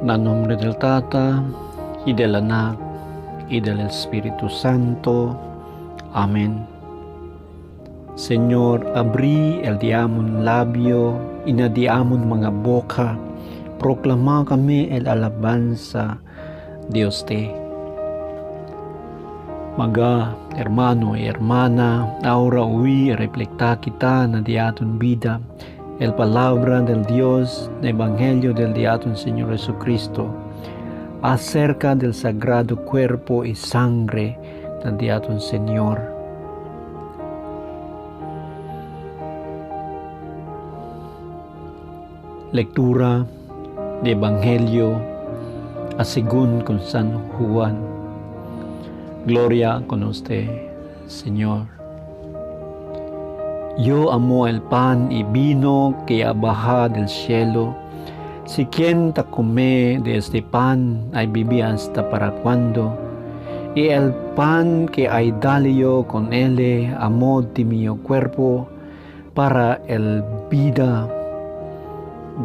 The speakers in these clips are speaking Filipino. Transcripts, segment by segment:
Nel nombre del Tata, y del Anak, y del Espíritu Santo. Amén. Señor, abri el diamon labio, inadiamon mga boca, proklama kami el alabanza Dios te. Maga, hermano y hermana, ahora oí y reflecta kita na diaton vida, el palabra del Dios, el Evangelio del diaton Señor Jesucristo, acerca del sagrado cuerpo y sangre del diaton Señor. Lectura de Evangelio según con San Juan. Gloria con usted, Señor. Yo amo el pan y vino que baja del cielo. Si quien te come de este pan, hay vivir hasta para cuando. Y el pan que hay dale yo con él, amo de mi cuerpo, para el vida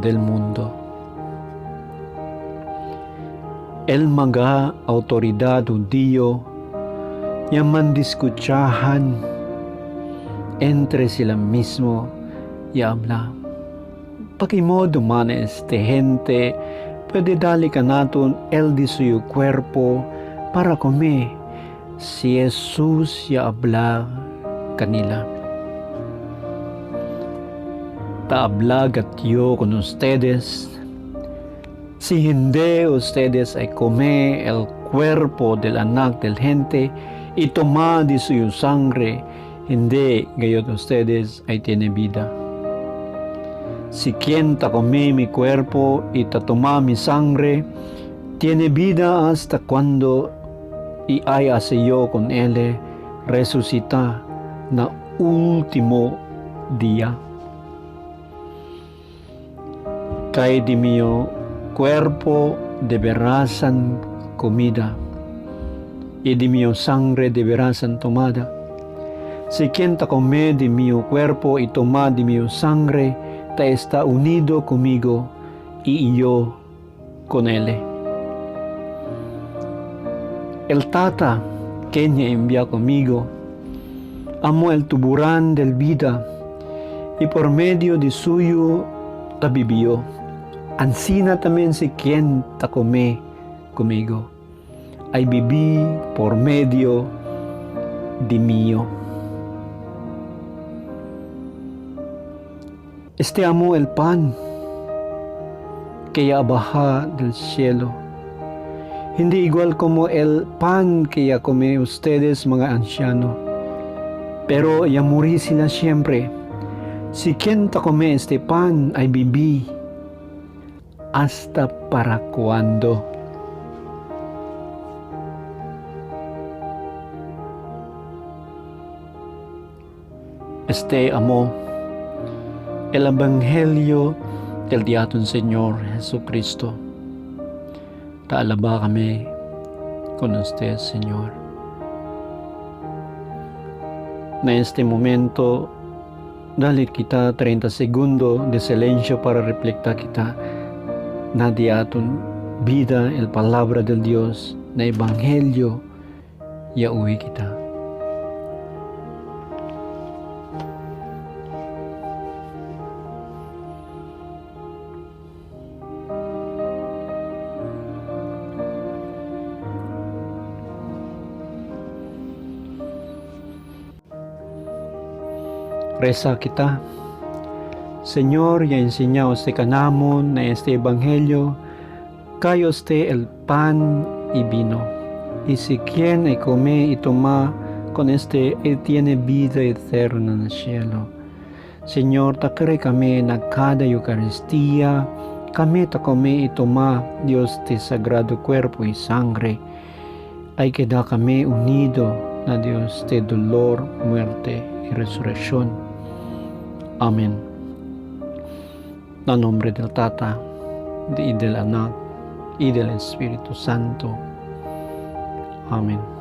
del mundo. El mga autoridad judío yang mendiskuchahan entre sila mismo y habla, pakimodo man este gente puede darle naton el de su cuerpo para comer. Si Jesús ya habla kanila, taablagat yo con ustedes, si hindi ustedes ay come el cuerpo del anak del gente y toma de su sangre, hindi gayon ustedes ay tiene vida. Si quien ta come mi cuerpo y ta toma mi sangre, tiene vida hasta cuando y hay hace yo con él resucita na último día. Kay di mio cuerpo deberás comida y de mi sangre deberás tomada. Si quien ta come de mi cuerpo y toma de mi sangre, ta está unido conmigo y yo con él. El Tata que me envía conmigo amo el tuburan del vida y por medio de suyo ta vivió. Ansina también si quien ta come conmigo, ay viví por medio de mío. Este amo el pan que ya baja del cielo. Hindi igual como el pan que ya come ustedes mga anciano, pero ya muri sila siempre. Si quien ta come este pan ay viví hasta para cuando. Este amo el Evangelio del diaton Señor Jesucristo. Taalaba kami con usted, Señor. Na este momento, dale kita 30 segundos de silencio para reflectar kita na diaton vida, el palabra del Dios, na Evangelio, ya uwi kita. Reza kita. Señor, ya enseñado este canamon na este evangelio, kayo este el pan y vino. Y si quien come y toma con este, él tiene vida eterna en el cielo. Señor, takare kami na cada Eucaristía, kami ta come y toma Dios te sagrado cuerpo y sangre. Ay queda kami unido na Dios te dolor, muerte y resurrección. Amén. En nombre del Tata, y del Anak, y del Espíritu Santo. Amén.